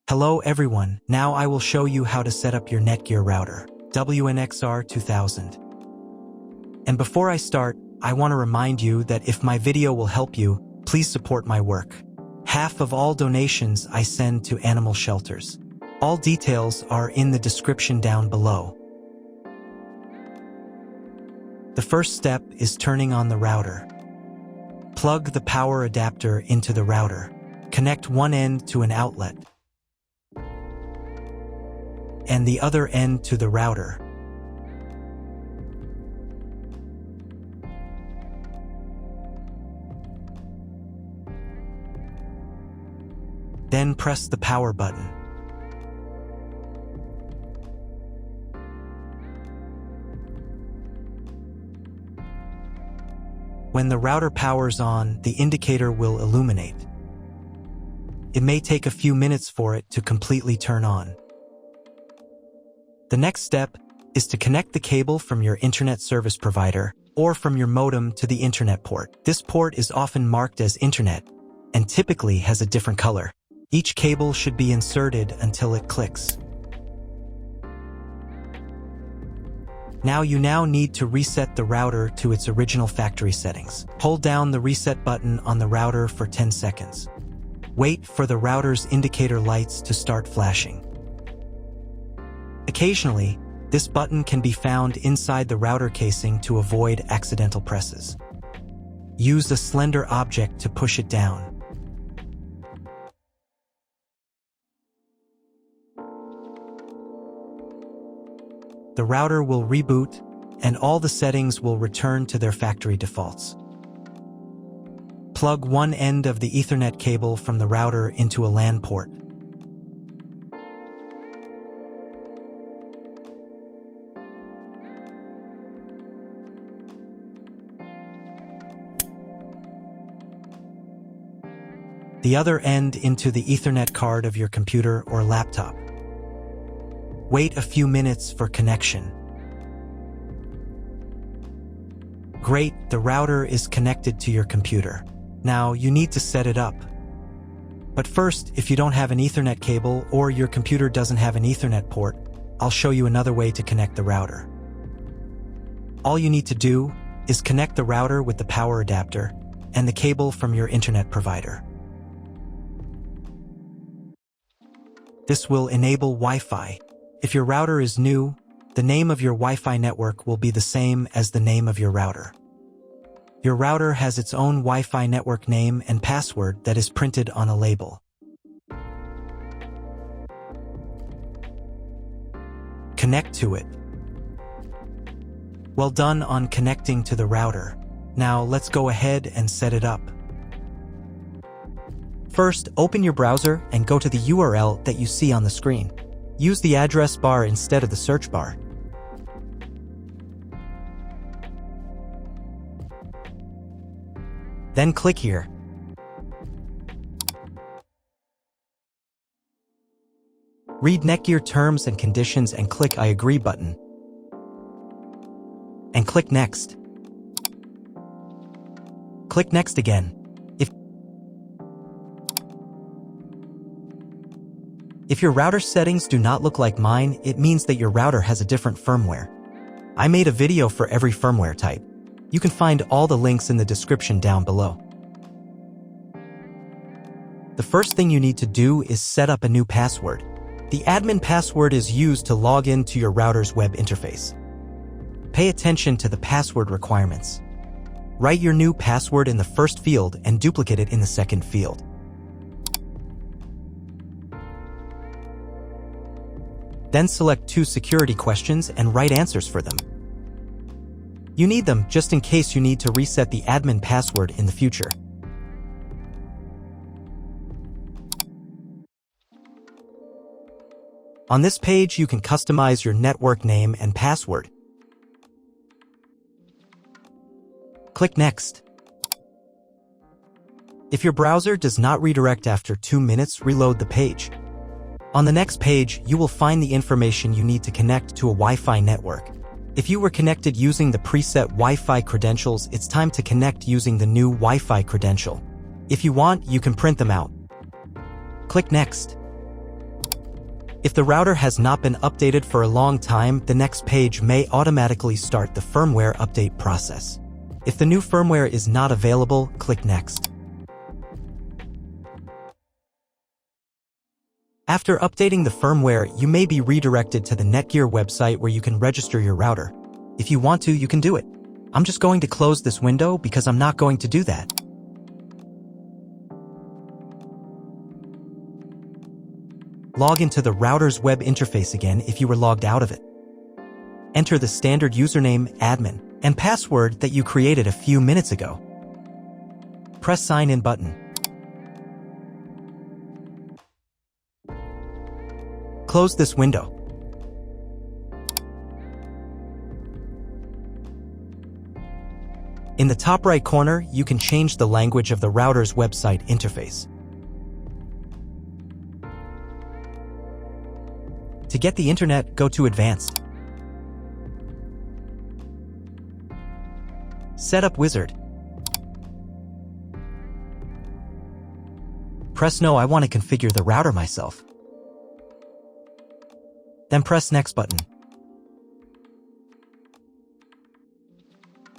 Hello everyone, now I will show you how to set up your NETGEAR router, WNXR2000. And before I start, I want to remind you that if my video will help you, please support my work. Half of all donations I send to animal shelters. All details are in the description down below. The first step is turning on the router. Plug the power adapter into the router. Connect one end to an outlet and the other end to the router. Then press the power button. When the router powers on, the indicator will illuminate. It may take a few minutes for it to completely turn on. The next step is to connect the cable from your internet service provider or from your modem to the internet port. This port is often marked as internet and typically has a different color. Each cable should be inserted until it clicks. You now need to reset the router to its original factory settings. Hold down the reset button on the router for 10 seconds. Wait for the router's indicator lights to start flashing. Occasionally, this button can be found inside the router casing to avoid accidental presses. Use a slender object to push it down. The router will reboot, and all the settings will return to their factory defaults. Plug one end of the Ethernet cable from the router into a LAN port. The other end into the Ethernet card of your computer or laptop. Wait a few minutes for connection. Great, the router is connected to your computer. Now you need to set it up. But first, if you don't have an Ethernet cable or your computer doesn't have an Ethernet port, I'll show you another way to connect the router. All you need to do is connect the router with the power adapter and the cable from your internet provider. This will enable Wi-Fi. If your router is new, the name of your Wi-Fi network will be the same as the name of your router. Your router has its own Wi-Fi network name and password that is printed on a label. Connect to it. Well done on connecting to the router. Now let's go ahead and set it up. First, open your browser and go to the URL that you see on the screen. Use the address bar instead of the search bar. Then click here. Read NETGEAR terms and conditions and click I agree button. And click Next. Click Next again. If your router settings do not look like mine, it means that your router has a different firmware. I made a video for every firmware type. You can find all the links in the description down below. The first thing you need to do is set up a new password. The admin password is used to log in to your router's web interface. Pay attention to the password requirements. Write your new password in the first field and duplicate it in the second field. Then select 2 security questions and write answers for them. You need them just in case you need to reset the admin password in the future. On this page, you can customize your network name and password. Click Next. If your browser does not redirect after 2 minutes, reload the page. On the next page, you will find the information you need to connect to a Wi-Fi network. If you were connected using the preset Wi-Fi credentials, it's time to connect using the new Wi-Fi credential. If you want, you can print them out. Click Next. If the router has not been updated for a long time, the next page may automatically start the firmware update process. If the new firmware is not available, click Next. After updating the firmware, you may be redirected to the NETGEAR website where you can register your router. If you want to, you can do it. I'm just going to close this window because I'm not going to do that. Log into the router's web interface again if you were logged out of it. Enter the standard username, admin, and password that you created a few minutes ago. Press Sign In button. Close this window. In the top right corner, you can change the language of the router's website interface. To get the internet, go to Advanced. Setup Wizard. Press No, I want to configure the router myself. Then press Next button.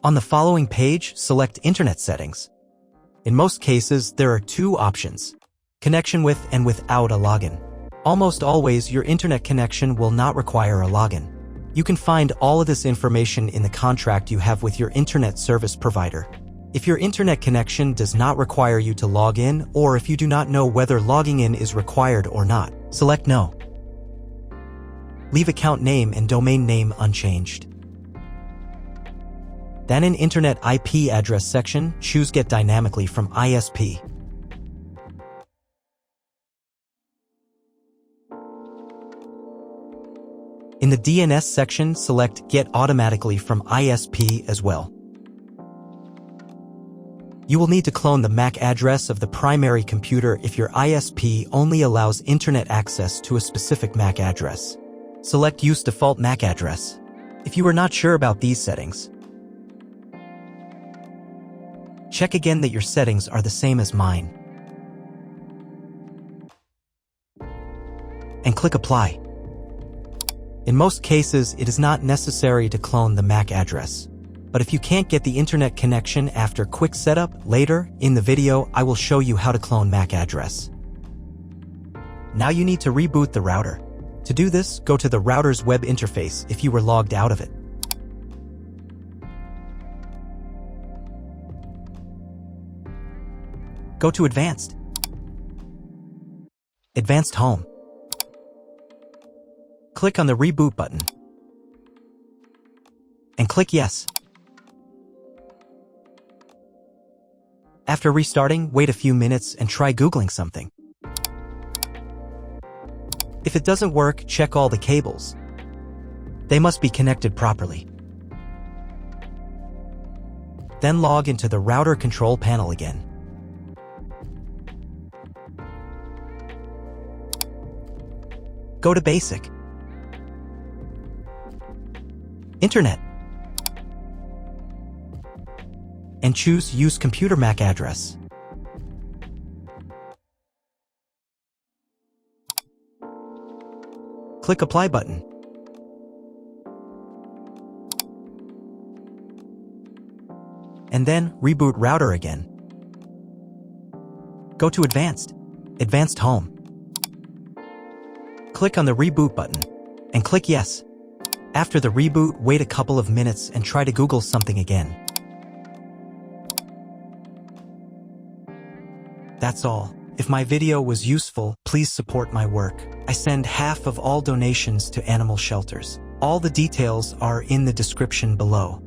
On the following page, select Internet Settings. In most cases, there are two options: connection with and without a login. Almost always, your internet connection will not require a login. You can find all of this information in the contract you have with your internet service provider. If your internet connection does not require you to log in, or if you do not know whether logging in is required or not, select No. Leave account name and domain name unchanged. Then in Internet IP address section, choose Get Dynamically from ISP. In the DNS section, select Get Automatically from ISP as well. You will need to clone the MAC address of the primary computer if your ISP only allows internet access to a specific MAC address. Select Use Default MAC Address. If you are not sure about these settings, check again that your settings are the same as mine. And click Apply. In most cases, it is not necessary to clone the MAC address. But if you can't get the internet connection after quick setup, later in the video, I will show you how to clone MAC address. Now you need to reboot the router. To do this, go to the router's web interface if you were logged out of it. Go to Advanced. Advanced Home. Click on the Reboot button. And click Yes. After restarting, wait a few minutes and try Googling something. If it doesn't work, check all the cables. They must be connected properly. Then log into the router control panel again. Go to Basic. Internet. And choose Use Computer MAC Address. Click Apply button. And then reboot router again. Go to Advanced. Advanced Home. Click on the Reboot button and click Yes. After the reboot, wait a couple of minutes and try to Google something again. That's all. If my video was useful, please support my work. I send half of all donations to animal shelters. All the details are in the description below.